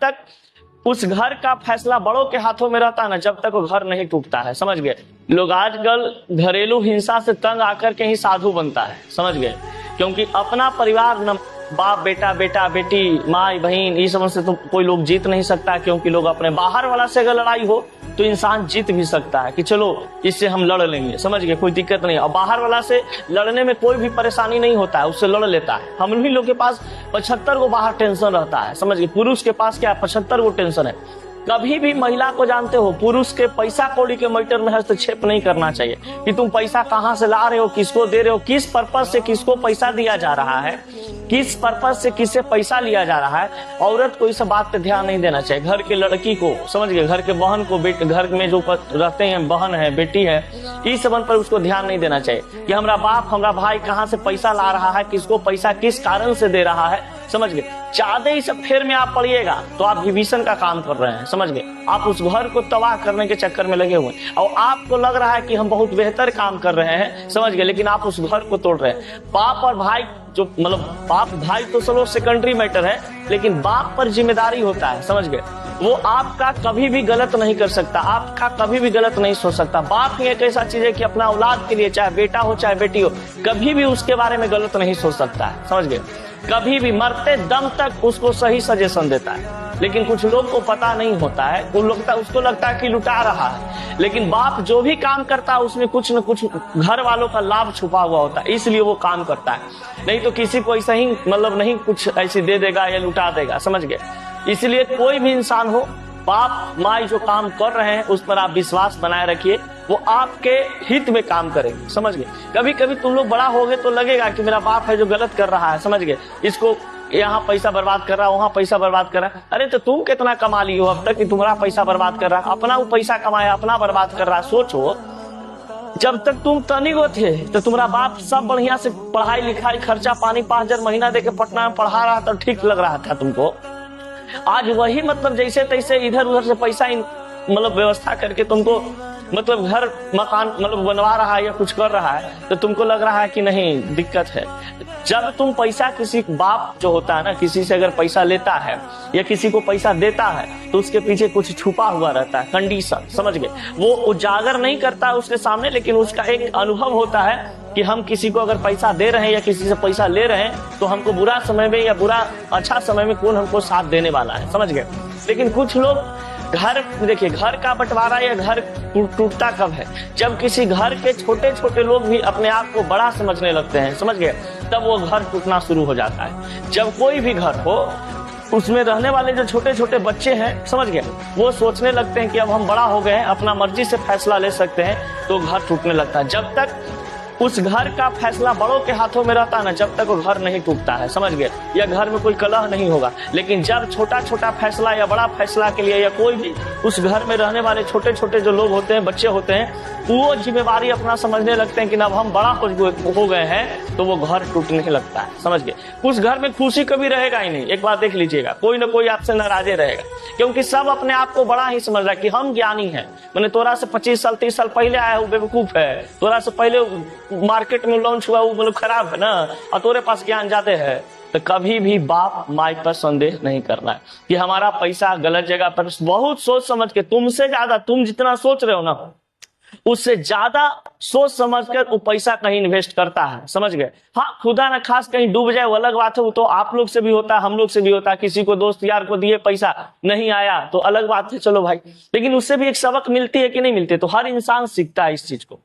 तक उस घर का फैसला बड़ों के हाथों में रहता है ना, जब तक वो घर नहीं टूटता है। समझ गए? लोग आजकल घरेलू हिंसा से तंग आकर के ही साधु बनता है। समझ गए? क्योंकि अपना परिवार न, बाप बेटा, बेटा बेटी, माँ बहन, इस समझ से तो कोई लोग जीत नहीं सकता। क्योंकि लोग अपने बाहर वाला से अगर लड़ाई हो तो इंसान जीत भी सकता है कि चलो इससे हम लड़ लेंगे। समझ गए? कोई दिक्कत नहीं। और बाहर वाला से लड़ने में कोई भी परेशानी नहीं होता है, उससे लड़ लेता है। हम ही लोग के पास 75 को बाहर टेंशन रहता है। समझ गए? पुरुष के पास क्या 75 को टेंशन है। कभी भी महिला को जानते हो, पुरुष के पैसा कौड़ी के मैटर में हस्तक्षेप नहीं करना चाहिए कि तुम पैसा कहां से ला रहे हो, किसको दे रहे हो, किस पर्पज से किसको पैसा दिया जा रहा है, किस पर्पज से किससे पैसा लिया जा रहा है। औरत को इस बात पे ध्यान नहीं देना चाहिए। घर के लड़की को, समझ गए, घर के बहन को, घर में जो रहते हैं, बहन है, बेटी है, इस संबंध पर उसको ध्यान नहीं देना चाहिए कि हमारा बाप, हमारा भाई कहाँ से पैसा ला रहा है, किसको पैसा किस कारण से दे रहा है। समझ गए? ज्यादा इस फेर में आप पड़िएगा तो आप विभीषण का काम कर रहे हैं। समझ गए? आप उस घर को तबाह करने के चक्कर में लगे हुए हैं और आपको लग रहा है कि हम बहुत बेहतर काम कर रहे हैं। समझ गए? लेकिन आप उस घर को तोड़ रहे हैं। बाप और भाई जो, मतलब बाप भाई तो चलो सेकेंडरी मैटर है, लेकिन बाप पर जिम्मेदारी होता है। समझ गए? वो आपका कभी भी गलत नहीं कर सकता, आपका कभी भी गलत नहीं सोच सकता। बाप ही एक ऐसा चीज है कि अपना औलाद के लिए, चाहे बेटा हो चाहे बेटी हो, कभी भी उसके बारे में गलत नहीं सोच सकता है। समझ गए? कभी भी मरते दम तक उसको सही सजेशन देता है। लेकिन कुछ लोग को पता नहीं होता है, उसको लगता है कि लुटा रहा है। लेकिन बाप जो भी काम करता है उसमें कुछ न कुछ घर वालों का लाभ छुपा हुआ होता है, इसलिए वो काम करता है। नहीं तो किसी को ऐसा ही मतलब नहीं कुछ ऐसे दे देगा या लुटा देगा। समझ गए? इसलिए कोई भी इंसान हो, बाप माँ जो काम कर रहे हैं उस पर आप विश्वास बनाए रखिए, वो आपके हित में काम करेंगे। समझ गए? कभी कभी तुम लोग बड़ा होगे तो लगेगा कि मेरा बाप है जो गलत कर रहा है। समझ गए? इसको यहाँ पैसा बर्बाद कर रहा है, वहां पैसा बर्बाद कर रहा है। अरे तो तुम कितना कमा ली हो अब तक कि तुम्हारा पैसा बर्बाद कर रहा है? अपना वो पैसा कमाया, अपना बर्बाद कर रहा है। सोचो, जब तक तुम तनिगो थे तो तुम्हारा बाप सब बढ़िया से पढ़ाई लिखाई खर्चा पानी 5,000 महीना देके पटना में पढ़ा रहा था, ठीक लग रहा था तुमको। आज वही मतलब जैसे तैसे इधर उधर से पैसा मतलब व्यवस्था करके तुमको मतलब घर मकान मतलब बनवा रहा है या कुछ कर रहा है, तो तुमको लग रहा है कि नहीं दिक्कत है। जब तुम पैसा किसी बाप जो होता है ना, किसी से अगर पैसा लेता है या किसी को पैसा देता है तो उसके पीछे कुछ छुपा हुआ रहता है, कंडीशन। समझ गए? वो उजागर नहीं करता उसके सामने, लेकिन उसका एक अनुभव होता है कि हम किसी को अगर पैसा दे रहे हैं या किसी से पैसा ले रहे हैं तो हमको बुरा समय में या बुरा अच्छा समय में कौन हमको साथ देने वाला है। समझ गए? लेकिन कुछ लोग घर, देखिए, घर का बंटवारा या घर टूटता कब है? जब किसी घर के छोटे छोटे लोग भी अपने आप को बड़ा समझने लगते हैं। समझ गए? तब वो घर टूटना शुरू हो जाता है। जब कोई भी घर हो उसमें रहने वाले जो छोटे छोटे बच्चे हैं, समझ गए, वो सोचने लगते हैं कि अब हम बड़ा हो गए हैं, अपना मर्जी से फैसला ले सकते हैं, तो घर टूटने लगता है। जब तक उस घर का फैसला बड़ों के हाथों में रहता है ना, जब तक वो घर नहीं टूटता है। समझ गए? या घर में कोई कलह नहीं होगा। लेकिन जब छोटा छोटा फैसला या बड़ा फैसला के लिए या कोई भी उस घर में रहने वाले छोटे छोटे जो लोग होते हैं, बच्चे होते हैं, वो जिम्मेवारी अपना समझने लगते हैं कि अब हम बड़ा हो गए हैं, तो वो घर टूटने लगता है। समझ गए? उस घर में खुशी कभी रहेगा ही नहीं। एक बात देख लीजिएगा, कोई ना कोई आपसे नाराजे रहेगा, क्योंकि सब अपने आप को बड़ा ही समझ रहा है कि हम ज्ञानी हैं। मैंने तोरा से 25 साल 30 साल पहले आया हूँ, बेवकूफ है। तोरा से पहले मार्केट में लॉन्च हुआ, वो मतलब खराब है ना, और तोरे पास ज्ञान ज्यादा है। तो कभी भी बाप माई पर संदेह नहीं करना है कि हमारा पैसा गलत जगह पर, बहुत सोच समझ के, तुमसे ज्यादा, तुम जितना सोच रहे हो ना उससे ज्यादा सोच समझकर वो पैसा कहीं इन्वेस्ट करता है। समझ गए? हाँ, खुदा न खास कहीं डूब जाए वो अलग बात है, वो तो आप लोग से भी होता है, हम लोग से भी होता है। किसी को दोस्त यार को दिए पैसा नहीं आया तो अलग बात है, चलो भाई, लेकिन उससे भी एक सबक मिलती है कि नहीं मिलती? तो हर इंसान सीखता है इस चीज को।